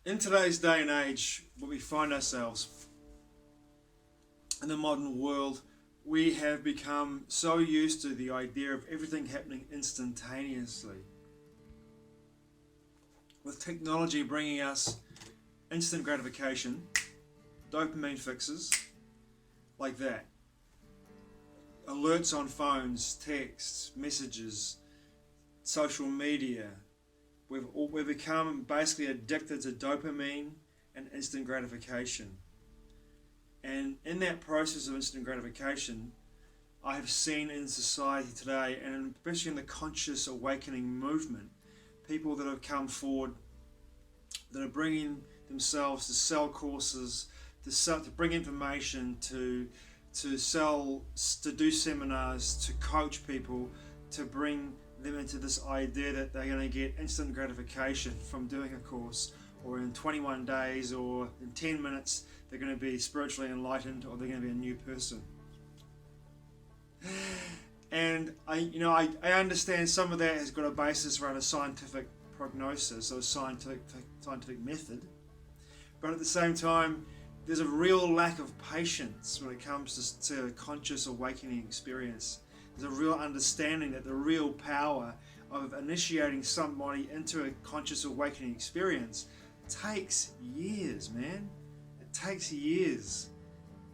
In today's day and age, where we find ourselves in the modern world, we have become so used to the idea of everything happening instantaneously. With technology bringing us instant gratification, dopamine fixes, like that. Alerts on phones, texts, messages, social media. We've become basically addicted to dopamine and instant gratification. And in that process of instant gratification, I have seen in society today, and especially in the conscious awakening movement, people that have come forward that are bringing themselves to sell courses, to bring information, to do seminars, to coach people, to bring them into this idea that they're going to get instant gratification from doing a course, or in 21 days or in 10 minutes they're going to be spiritually enlightened, or they're going to be a new person. And I understand some of that has got a basis around a scientific prognosis or scientific method, but at the same time there's a real lack of patience when it comes to conscious awakening experience. There's a real understanding that the real power of initiating somebody into a conscious awakening experience takes years, man. It takes years.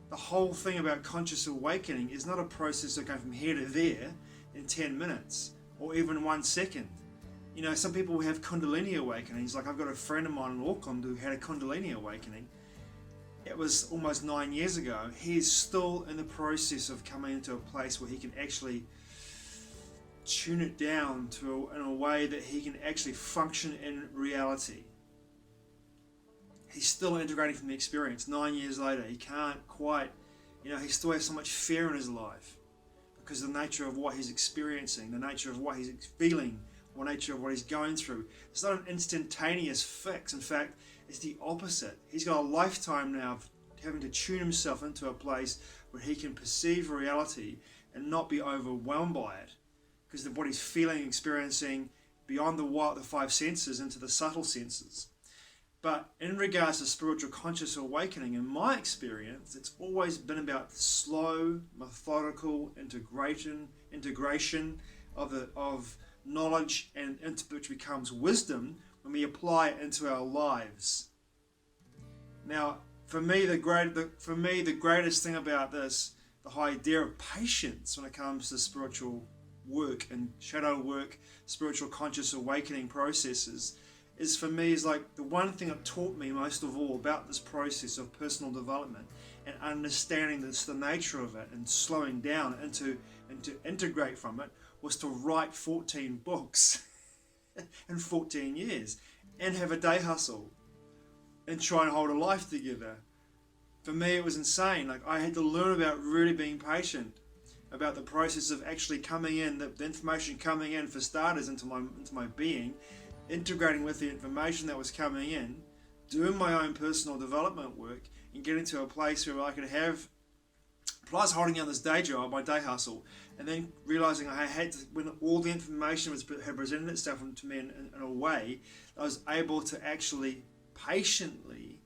The whole thing about conscious awakening is not a process of going from here to there in 10 minutes or even 1 second. You know, some people have Kundalini awakenings. Like, I've got a friend of mine in Auckland who had a Kundalini awakening. It was almost 9 years ago. He is still in the process of coming into a place where he can actually tune it down in a way that he can actually function in reality. He's still integrating from the experience. 9 years later, he can't quite, he still has so much fear in his life because of the nature of what he's experiencing, the nature of what he's feeling, the nature of what he's going through. It's not an instantaneous fix. In fact, it's the opposite. He's got a lifetime now of having to tune himself into a place where he can perceive reality and not be overwhelmed by it, because of what he's feeling, experiencing beyond the five senses into the subtle senses. But in regards to spiritual conscious awakening, in my experience, it's always been about slow, methodical integration of knowledge, and which becomes wisdom when we apply it into our lives. Now, for me, the greatest thing about this, the whole idea of patience when it comes to spiritual work and shadow work, spiritual conscious awakening processes, is like the one thing that taught me most of all about this process of personal development and understanding the nature of it and slowing down and to integrate from it, was to write 14 books in 14 years and have a day hustle and try and hold a life together. For me, it was insane. Like, I had to learn about really being patient, about the process of actually coming in, the information coming in, for starters, into my being, integrating with the information that was coming in, doing my own personal development work, and getting to a place where I could have, plus holding down this day job, my day hustle, and then realizing I had to, when all the information had presented itself to me in a way, I was able to actually patiently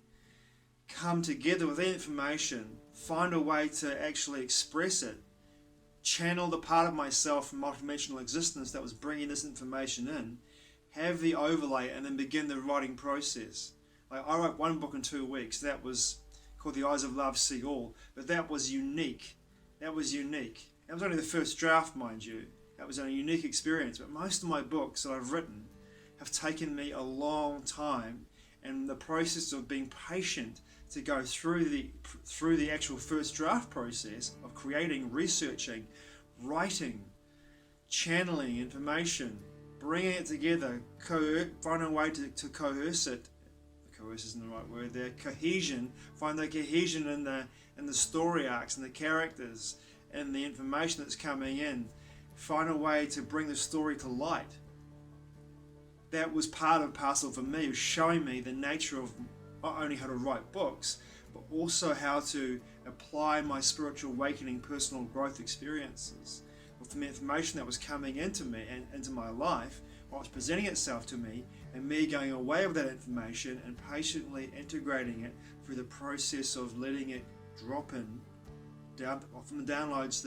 come together with the information, find a way to actually express it, channel the part of myself from multidimensional existence that was bringing this information in, have the overlay, and then begin the writing process. Like, I wrote one book in 2 weeks. That was called The Eyes of Love See All, but that was unique. That was only the first draft, mind you. That was a unique experience, but most of my books that I've written have taken me a long time, and the process of being patient to go through the actual first draft process of creating, researching, writing, channeling information, bringing it together, find a way to coerce it. Coerce isn't the right word there. Cohesion. Find the cohesion in the story arcs and the characters and the information that's coming in. Find a way to bring the story to light. That was part and parcel for me, of showing me the nature of not only how to write books, but also how to apply my spiritual awakening, personal growth experiences. From the information that was coming into me and into my life, what's presenting itself to me, and me going away with that information and patiently integrating it through the process of letting it drop in down from the downloads,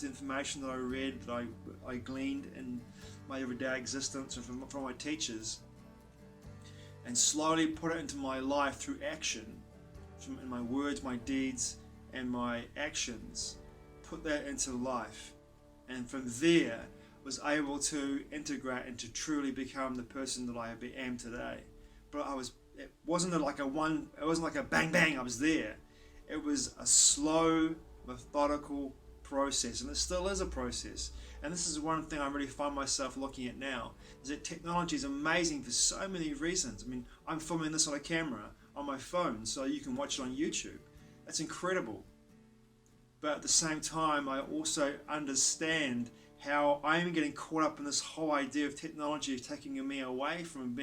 the information that I read, that I gleaned in my everyday existence and from my teachers, and slowly put it into my life through action, in my words, my deeds, and my actions. Put that into life, and from there was able to integrate and to truly become the person that I am today. But it wasn't like a bang bang, I was there. It was a slow, methodical process, and it still is a process. And this is one thing I really find myself looking at now, is that technology is amazing for so many reasons. I mean, I'm filming this on a camera on my phone, so you can watch it on YouTube. That's incredible. But at the same time, I also understand how I'm getting caught up in this whole idea of technology taking me away from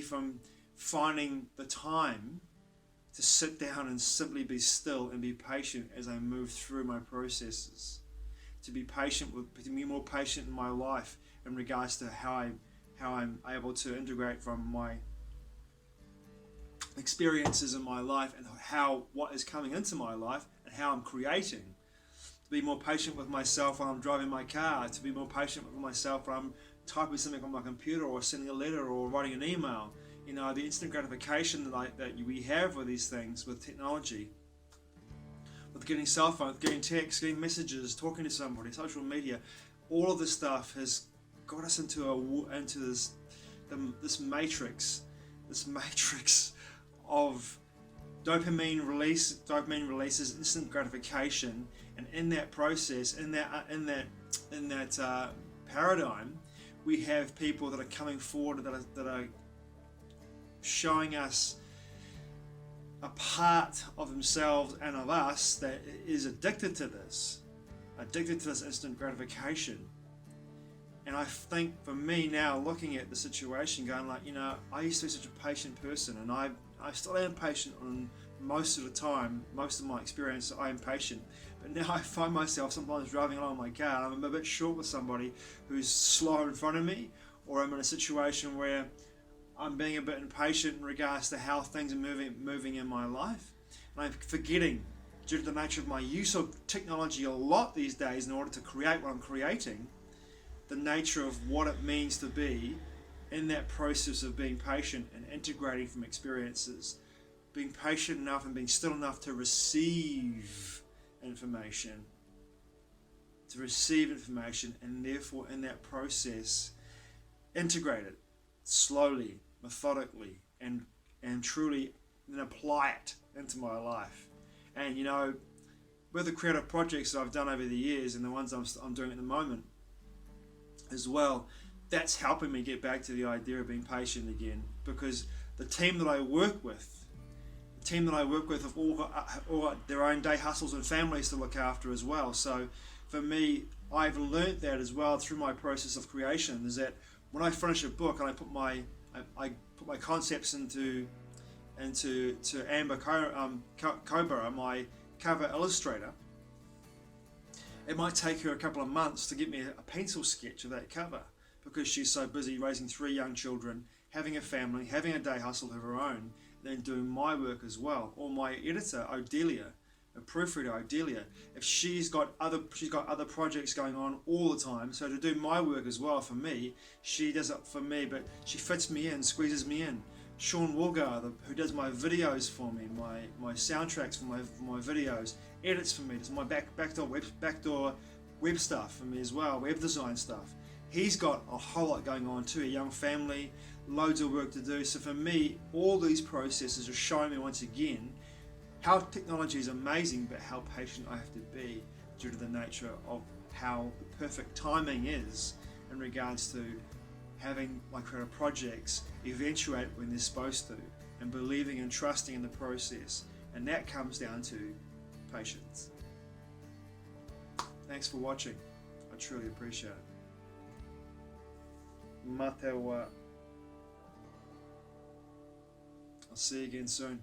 from finding the time to sit down and simply be still and be patient as I move through my processes. To be more patient in my life in regards to how I'm able to integrate from my experiences in my life and what is coming into my life and how I'm creating. To be more patient with myself when I'm driving my car, to be more patient with myself when I'm typing something on my computer or sending a letter or writing an email. You know, the instant gratification that we have with these things, with technology, with getting cell phones, getting texts, getting messages, talking to somebody, social media, all of this stuff has got us into this matrix of dopamine releases, instant gratification, and in that process, in that paradigm, we have people that are coming forward that are showing us a part of themselves and of us that is addicted to this instant gratification. And I think for me now, looking at the situation, going like, I used to be such a patient person, and I still am patient on most of the time. Most of my experience, I am patient. But now I find myself sometimes driving along my car, and I'm a bit short with somebody who's slow in front of me, or I'm in a situation where I'm being a bit impatient in regards to how things are moving in my life. And I'm forgetting, due to the nature of my use of technology a lot these days in order to create what I'm creating, the nature of what it means to be in that process of being patient and integrating from experiences, being patient enough and being still enough to receive information, and therefore in that process integrate it slowly, methodically, and truly then apply it into my life. And with the creative projects that I've done over the years and the ones I'm doing at the moment as well, that's helping me get back to the idea of being patient again, because the team that I work with have all got their own day hustles and families to look after as well. So for me, I've learnt that as well through my process of creation, is that when I finish a book and I put my concepts into Amber Cobra, my cover illustrator, it might take her a couple of months to get me a pencil sketch of that cover, because she's so busy raising 3 young children, having a family, having a day hustle of her own, then doing my work as well. Or my editor, Odelia, a proofreader, Odelia, if she's got other projects going on all the time, so to do my work as well for me, she does it for me, but she fits me in, squeezes me in. Sean Woolgar, who does my videos for me, my soundtracks for my videos, edits for me, does my backdoor web stuff for me as well, web design stuff. He's got a whole lot going on too, a young family, loads of work to do. So for me, all these processes are showing me once again how technology is amazing, but how patient I have to be due to the nature of how the perfect timing is in regards to having my creative projects eventuate when they're supposed to, and believing and trusting in the process. And that comes down to patience. Thanks for watching. I truly appreciate it. Matewa. I'll see you again soon.